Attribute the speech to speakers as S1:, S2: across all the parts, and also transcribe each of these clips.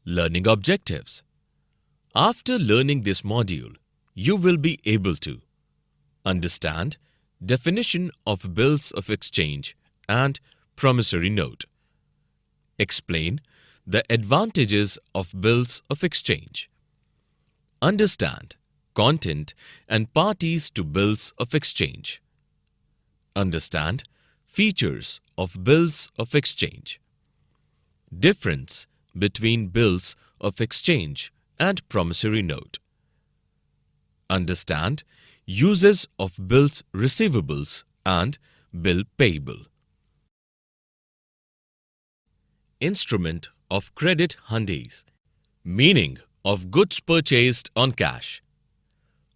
S1: Learning objectives. After learning this module, you will be able to understand definition of bills of exchange and promissory note. Explain the advantages of bills of exchange. Understand content and parties to bills of exchange. Understand features of bills of exchange. Difference between bills of exchange and promissory note. Understand uses of bills receivables and bill payable. Instrument of credit hundies. Meaning of goods purchased on cash.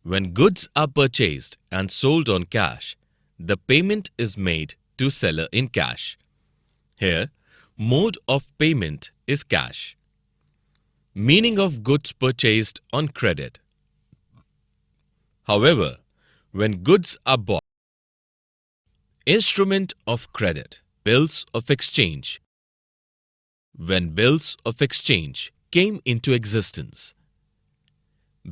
S1: When goods are purchased and sold on cash, the payment is made to seller in cash. Here, mode of payment is cash. Meaning of goods purchased on credit. However, when goods are bought, instrument of credit, bills of exchange. When bills of exchange came into existence.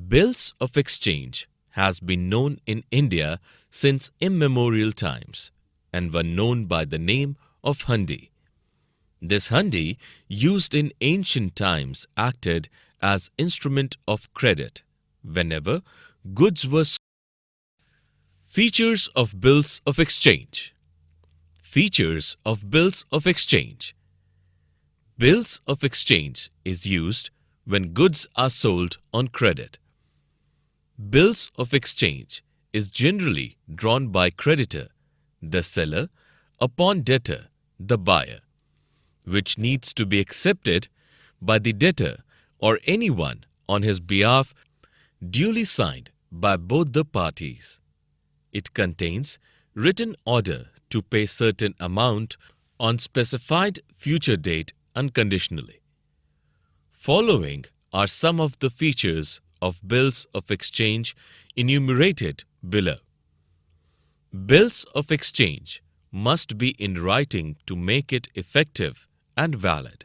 S1: Bills of exchange has been known in India since immemorial times and were known by the name of hundi. This hundi, used in ancient times, acted as instrument of credit whenever goods were sold. Features of bills of exchange. Features of bills of exchange. Bills of exchange is used when goods are sold on credit. Bills of exchange is generally drawn by creditor, the seller, upon debtor, the buyer, which needs to be accepted by the debtor or anyone on his behalf, duly signed by both the parties. It contains written order to pay certain amount on specified future date unconditionally. Following are some of the features of bills of exchange enumerated below. Bills of exchange must be in writing to make it effective and valid.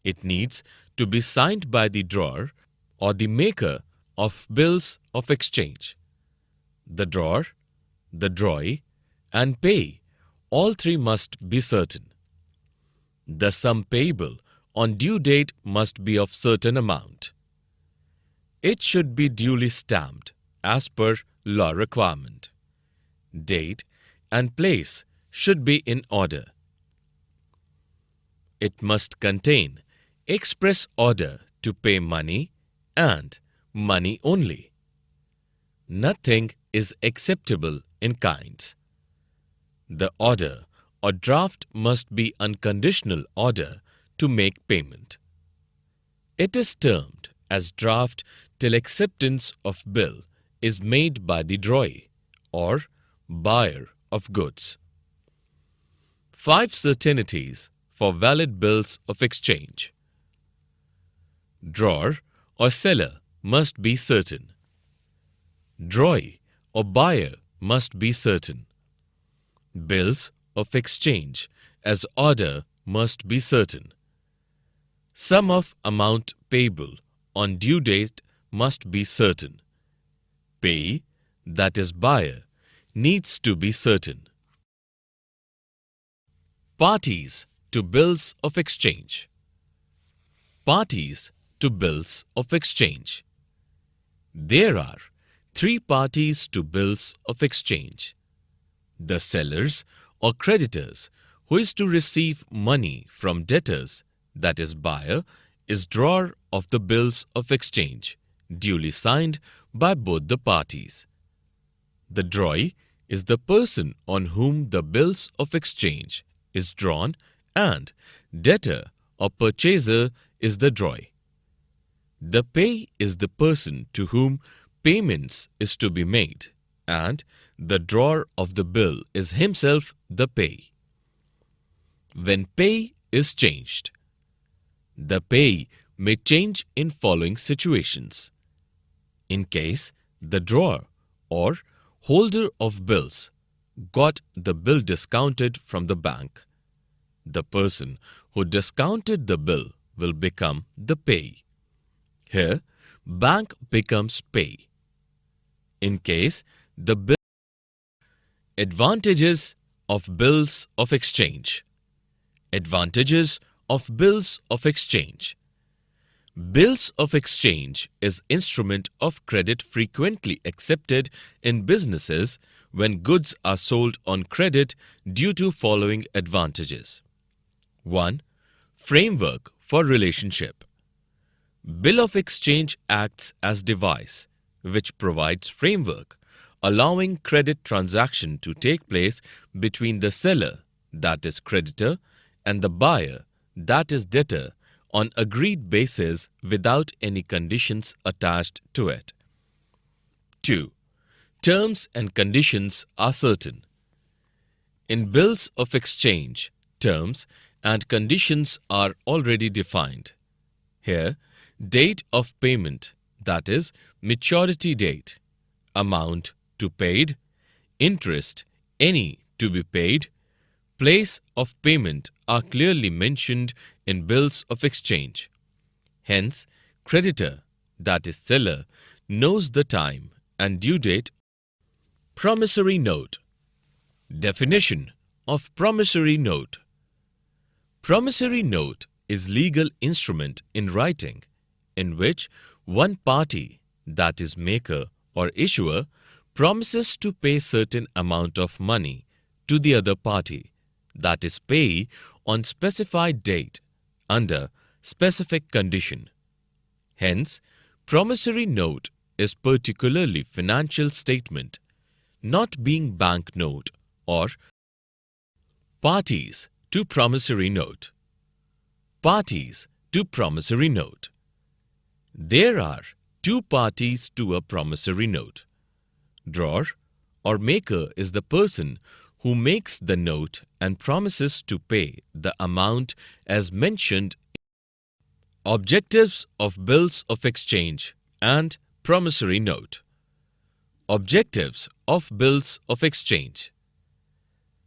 S1: It needs to be signed by the drawer or the maker of bills of exchange. The drawer, the drawee, and payee, all three must be certain. The sum payable on due date must be of certain amount. It should be duly stamped as per law requirement. Date and place should be in order. It must contain express order to pay money and money only. Nothing is acceptable in kinds. The order or draft must be unconditional order to make payment. It is termed as draft till acceptance of bill is made by the drawee or buyer of goods. 5 certainties for valid bills of exchange. Drawer or seller must be certain. Drawee or buyer must be certain. Bills of exchange as order must be certain. Sum of amount payable on due date must be certain. Payee, that is buyer, needs to be certain. Parties to bills of exchange. Parties to bills of exchange. There are 3 parties to bills of exchange. The sellers or creditors who is to receive money from debtors, that is buyer, is drawer of the bills of exchange, duly signed by both the parties. The drawee is the person on whom the bills of exchange is drawn, and debtor or purchaser is the drawee. The payee is the person to whom payments is to be made, and the drawer of the bill is himself the payee. When payee is changed, the payee may change in following situations. In case the drawer or holder of bills got the bill discounted from the bank, the person who discounted the bill will become the pay. Here, bank becomes pay. In case the bill. Advantages of bills of exchange. Advantages of bills of exchange. Bills of exchange is instrument of credit frequently accepted in businesses when goods are sold on credit due to following advantages. 1. Framework for relationship. Bill of exchange acts as device which provides framework allowing credit transaction to take place between the seller, that is creditor, and the buyer, that is debtor, on agreed basis without any conditions attached to it. 2. Terms and conditions are certain. In bills of exchange, terms and conditions are already defined. Here, date of payment, that is, maturity date, amount to paid, interest, any to be paid, place of payment are clearly mentioned in bills of exchange. Hence, creditor, that is seller, knows the time and due date. Promissory note. Definition of promissory note. Promissory note is legal instrument in writing in which one party, that is maker or issuer, promises to pay certain amount of money to the other party, that is payee, on specified date under specific condition. Hence, promissory note is particularly financial statement, not being bank note or parties to promissory note. Parties to promissory note. There are two parties to a promissory note. Drawer or maker is the person who makes the note and promises to pay the amount as mentioned. Objectives of bills of exchange and promissory note. Objectives of bills of exchange.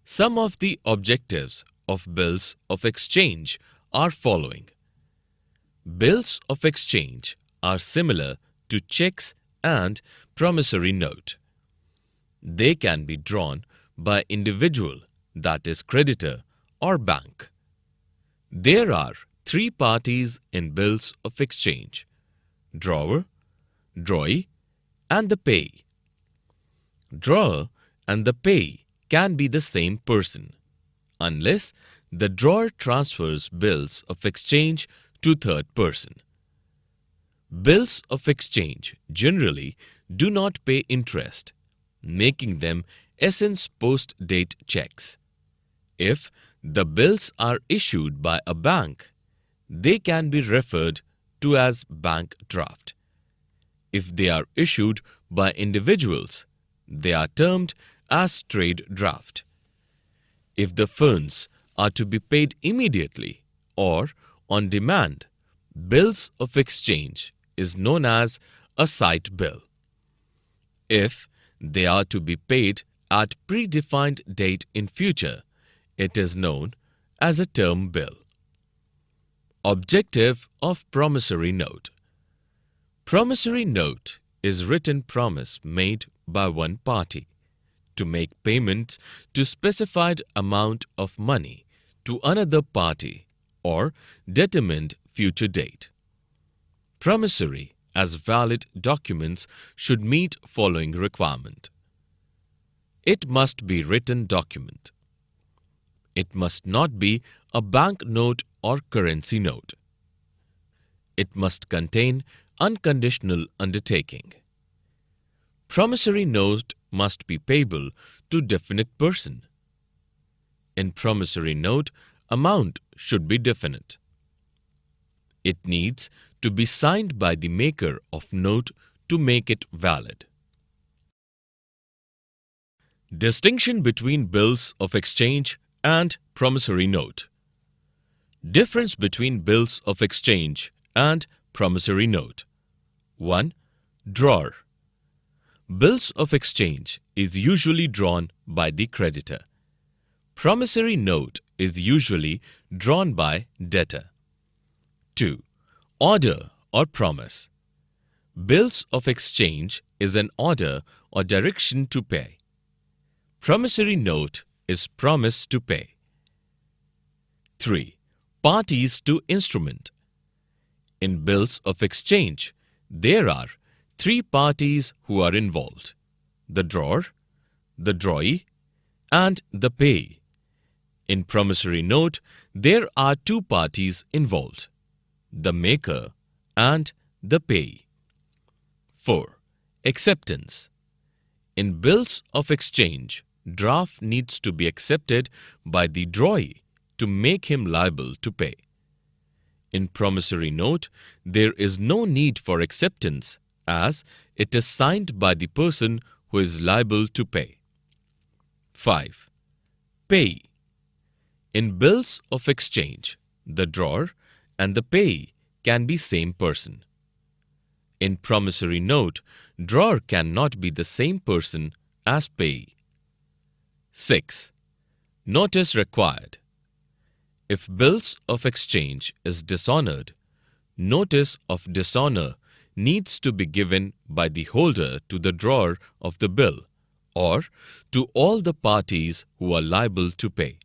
S1: Some of the objectives of bills of exchange are following. Bills of exchange are similar to checks and promissory note. They can be drawn by individual, that is creditor, or bank. There are three parties in bills of exchange: drawer, drawee, and the payee. Drawer and the payee can be the same person, unless the drawer transfers bills of exchange to third person. Bills of exchange generally do not pay interest, making them essence post-date checks. If the bills are issued by a bank, they can be referred to as bank draft. If they are issued by individuals, they are termed as trade draft. If the funds are to be paid immediately or on demand, bills of exchange is known as a sight bill. If they are to be paid at predefined date in future, it is known as a term bill. Objective of promissory note. Promissory note is written promise made by one party to make payment to specified amount of money to another party or determined future date. Promissory as valid documents should meet following requirement. It must be written document. It must not be a bank note or currency note. It must contain unconditional undertaking. Promissory note must be payable to definite person. In promissory note, amount should be definite. It needs to be signed by the maker of note to make it valid. Distinction between bills of exchange and promissory note. Difference between bills of exchange and promissory note. 1. Drawer. Bills of exchange is usually drawn by the creditor. Promissory note is usually drawn by debtor. 2. Order or promise. Bills of exchange is an order or direction to pay. Promissory note is promise to pay. 3. Parties to instrument. In bills of exchange, there are 3 parties who are involved: the drawer, the drawee, and the payee. In promissory note, there are 2 parties involved: the maker and the payee. 4. Acceptance. In bills of exchange, draft needs to be accepted by the drawee to make him liable to pay. In promissory note, there is no need for acceptance as it is signed by the person who is liable to pay. 5. Payee. In bills of exchange, the drawer and the payee can be same person. In promissory note, drawer cannot be the same person as payee. 6. Notice required. If bills of exchange is dishonored, notice of dishonor needs to be given by the holder to the drawer of the bill or to all the parties who are liable to pay.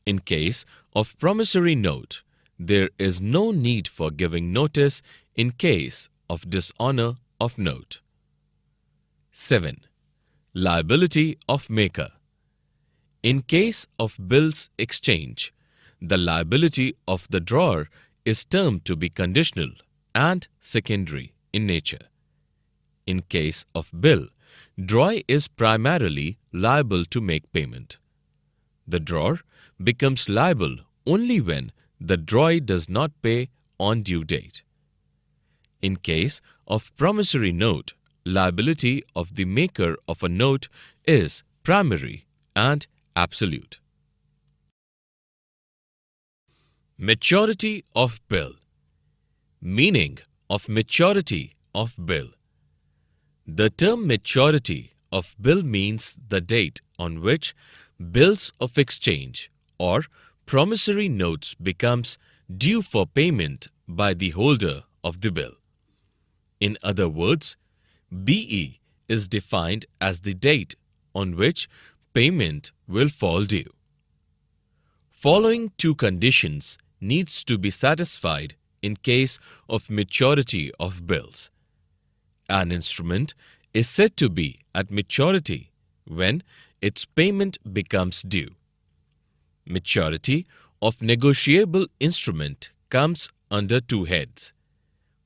S1: In case of promissory note, there is no need for giving notice in case of dishonor of note. 7. Liability of maker. In case of bills exchange, the liability of the drawer is termed to be conditional and secondary in nature. In case of bill, drawee is primarily liable to make payment. The drawer becomes liable only when the drawee does not pay on due date. In case of promissory note, liability of the maker of a note is primary and absolute. Maturity of bill. Meaning of maturity of bill. The term maturity of bill means the date on which bills of exchange or promissory notes becomes due for payment by the holder of the bill. In other words, BE is defined as the date on which payment will fall due. Following 2 conditions needs to be satisfied in case of maturity of bills. An instrument is said to be at maturity when its payment becomes due. Maturity of negotiable instrument comes under 2 heads: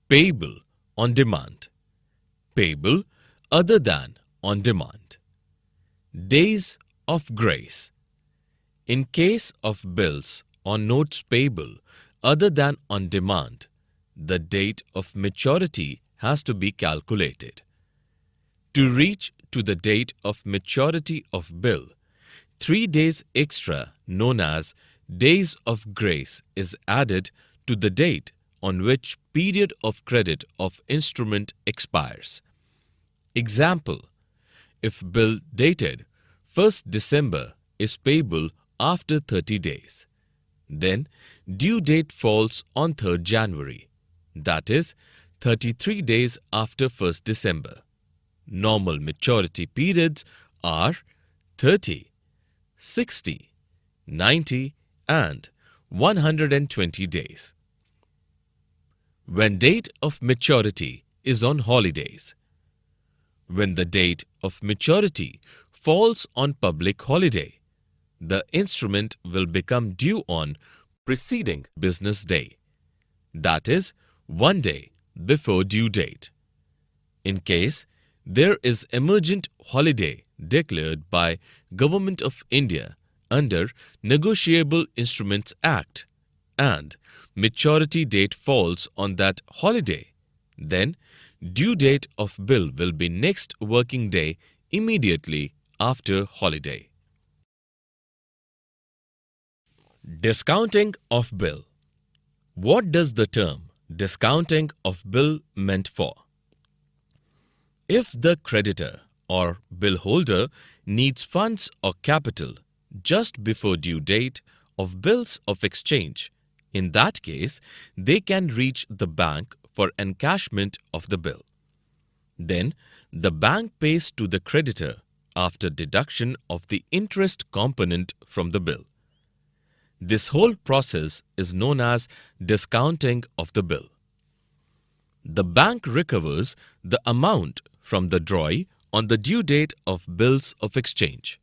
S1: payable on demand, payable other than on demand. Days of grace. In case of bills or notes payable other than on demand, the date of maturity has to be calculated. To reach to the date of maturity of bill, 3 days extra, known as days of grace, is added to the date on which period of credit of instrument expires. Example: if bill dated 1st December is payable after 30 days, then due date falls on 3rd January, that is 33 days after 1st December. Normal maturity periods are 30, 60, 90 and 120 days. When date of maturity is on holidays. When the date of maturity falls on public holiday, the instrument will become due on preceding business day, that is, 1 day before due date. In case there is emergent holiday declared by Government of India under Negotiable Instruments Act and maturity date falls on that holiday, then due date of bill will be next working day immediately after holiday. Discounting of bill. What does the term discounting of bill meant for? If the creditor or bill holder needs funds or capital just before due date of bills of exchange In that case, they can reach the bank for encashment of the bill. Then, the bank pays to the creditor after deduction of the interest component from the bill. This whole process is known as discounting of the bill. The bank recovers the amount from the drawee on the due date of bills of exchange,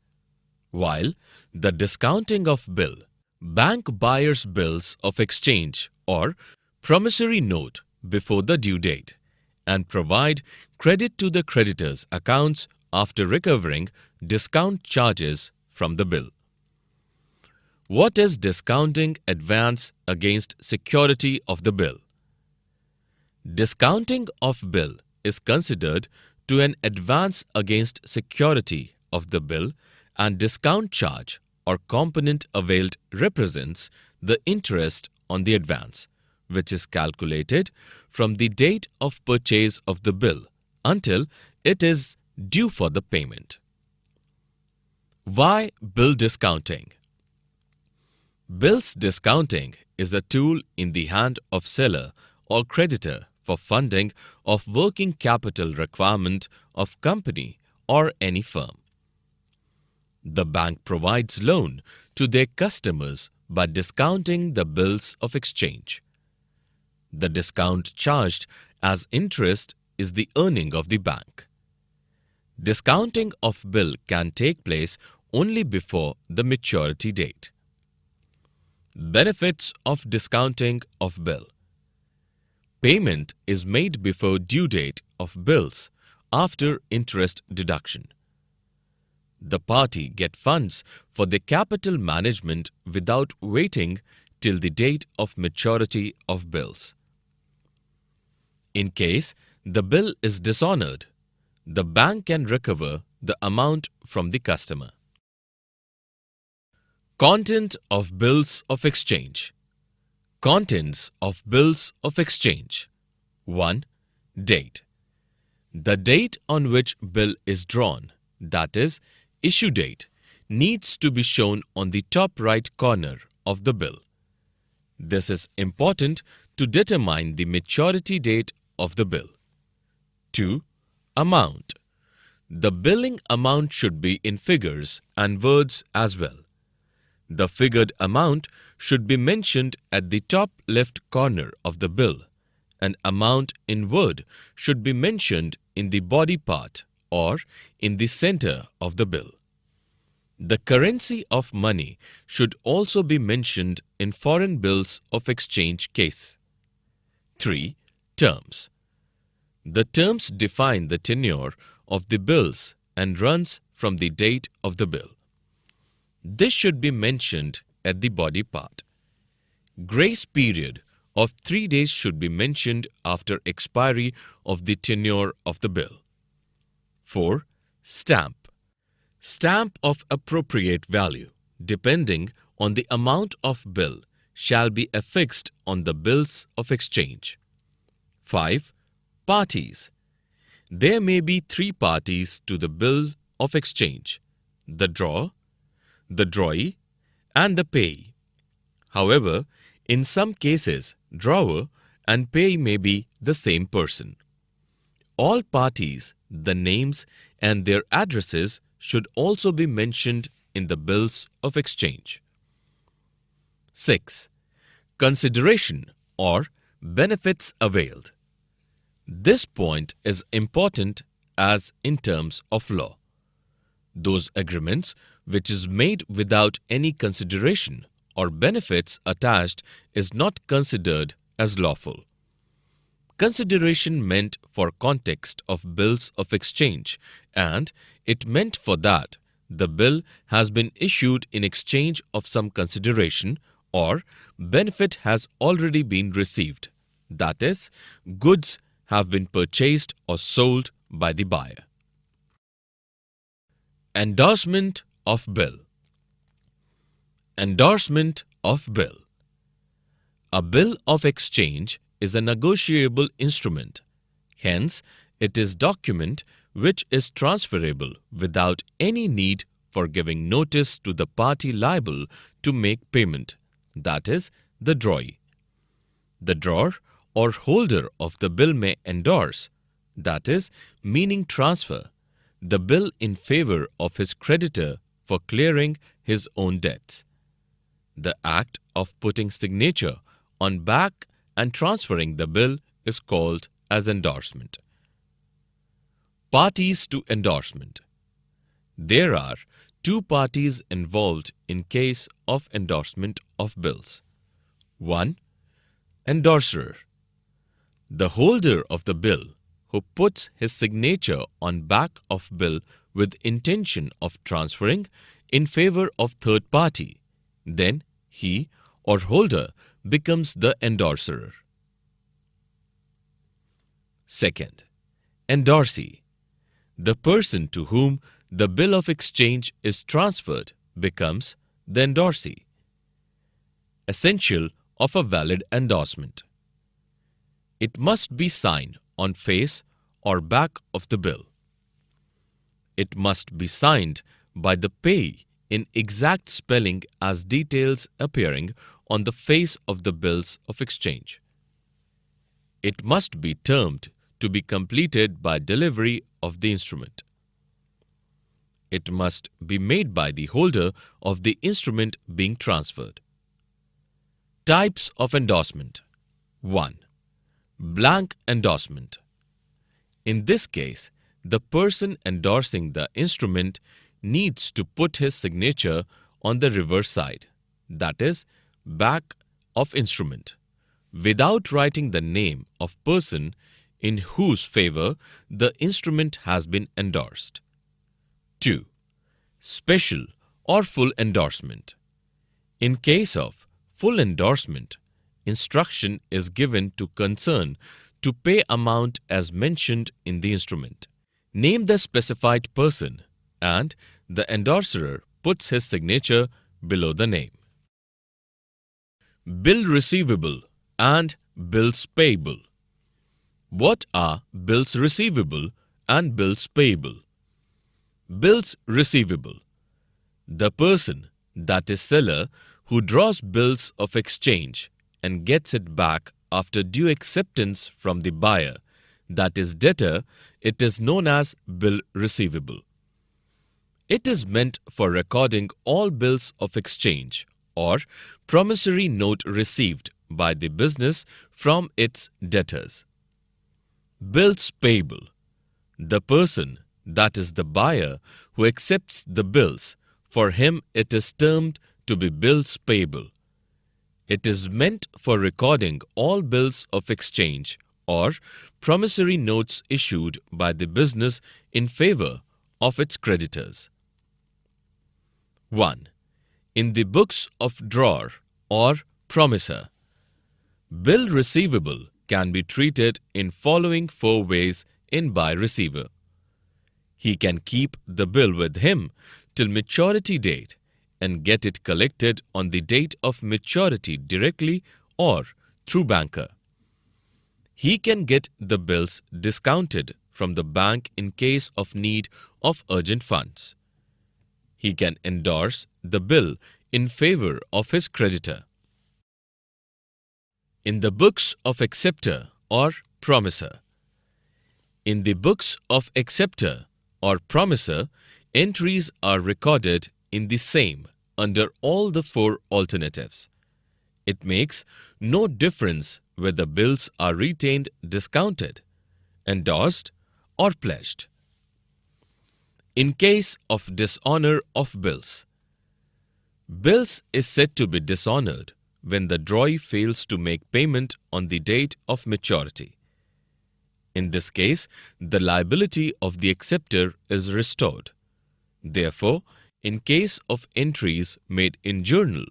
S1: while the discounting of bill, bank buyers bills of exchange or promissory note before the due date, and provide credit to the creditor's accounts after recovering discount charges from the bill. What is discounting advance against security of the bill? Discounting of bill is considered to an advance against security of the bill, and discount charge or component availed represents the interest on the advance, which is calculated from the date of purchase of the bill until it is due for the payment. Why bill discounting? Bills discounting is a tool in the hand of seller or creditor for funding of working capital requirement of company or any firm. The bank provides loan to their customers by discounting the bills of exchange. The discount charged as interest is the earning of the bank. Discounting of bill can take place only before the maturity date. Benefits of discounting of bill. Payment is made before due date of bills after interest deduction. The party get funds for their capital management without waiting till the date of maturity of bills. In case the bill is dishonored, the bank can recover the amount from the customer. Content of bills of exchange. Contents of bills of exchange. 1. Date. The date on which bill is drawn, that is, issue date, needs to be shown on the top right corner of the bill. This is important to determine the maturity date of the bill. 2. Amount. The billing amount should be in figures and words as well. The figured amount should be mentioned at the top left corner of the bill, and amount in word should be mentioned in the body part or in the center of the bill. The currency of money should also be mentioned in foreign bills of exchange case. 3. Terms. The terms define the tenure of the bills and runs from the date of the bill. This should be mentioned at the body part. Grace period of 3 days should be mentioned after expiry of the tenure of the bill. 4. Stamp. Stamp of appropriate value, depending on the amount of bill, shall be affixed on the bills of exchange. 5. Parties. There may be 3 parties to the bill of exchange: the drawer, the drawee, and the payee. However, in some cases, drawer and payee may be the same person. All parties, the names and their addresses should also be mentioned in the bills of exchange. 6. Consideration or benefits availed. This point is important as in terms of law. Those agreements which is made without any consideration or benefits attached is not considered as lawful. Consideration meant for context of bills of exchange, and it meant for that the bill has been issued in exchange of some consideration or benefit has already been received, that is, goods have been purchased or sold by the buyer. Endorsement of bill. Endorsement of bill. A bill of exchange is a negotiable instrument. Hence, it is document which is transferable without any need for giving notice to the party liable to make payment, that is, the drawee. The drawer or holder of the bill may endorse, that is, meaning transfer, the bill in favor of his creditor for clearing his own debts. The act of putting signature on back and transferring the bill is called as endorsement. Parties to endorsement. There are two parties involved in case of endorsement of bills. 1. Endorser. The holder of the bill who puts his signature on back of bill with intention of transferring in favor of third party. Then he or holder becomes the endorser. Second, endorsee. The person to whom the bill of exchange is transferred becomes the endorsee. Essential of a valid endorsement. It must be signed on face or back of the bill. It must be signed by the payee in exact spelling as details appearing on the face of the bills of exchange. It must be termed to be completed by delivery of the instrument. It must be made by the holder of the instrument being transferred. Types of endorsement. 1. Blank endorsement. In this case, the person endorsing the instrument needs to put his signature on the reverse side, that is, back of instrument, without writing the name of person in whose favor the instrument has been endorsed. 2. Special or full endorsement. In case of full endorsement, instruction is given to concern to pay amount as mentioned in the instrument. Name the specified person and the endorser puts his signature below the name. Bill receivable and bills payable. What are bills receivable and bills payable? Bills receivable. The person, that is seller, who draws bills of exchange and gets it back after due acceptance from the buyer, that is debtor, it is known as bill receivable. It is meant for recording all bills of exchange or promissory note received by the business from its debtors. Bills payable. The person, that is the buyer, who accepts the bills, for him it is termed to be bills payable. It is meant for recording all bills of exchange or promissory notes issued by the business in favor of its creditors. 1. In the books of drawer or promisor. Bill receivable can be treated in following 4 ways in by receiver. He can keep the bill with him till maturity date and get it collected on the date of maturity directly or through banker. He can get the bills discounted from the bank in case of need of urgent funds. He can endorse the bill in favor of his creditor. In the books of acceptor or promisor. In the books of acceptor or promisor, entries are recorded in the same under all the 4 alternatives. It makes no difference whether bills are retained discounted, endorsed, or pledged. In case of dishonor of bills. Bills is said to be dishonored when the drawee fails to make payment on the date of maturity. In this case, the liability of the acceptor is restored. Therefore, in case of entries made in journal,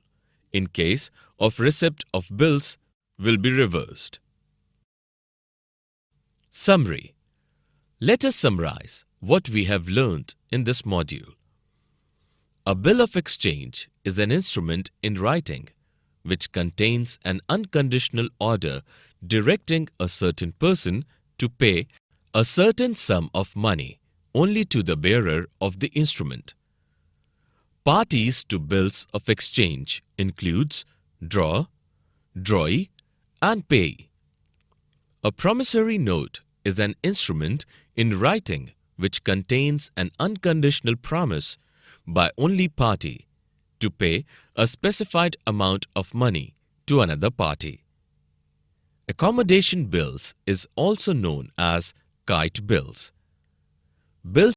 S1: in case of receipt of bills, will be reversed. Summary. Let us summarize what we have learned in this module. A bill of exchange is an instrument in writing which contains an unconditional order directing a certain person to pay a certain sum of money only to the bearer of the instrument. Parties to bills of exchange includes drawer, drawee, and payee. A promissory note is an instrument in writing which contains an unconditional promise by only party to pay a specified amount of money to another party. Accommodation bills is also known as kite bills. Bills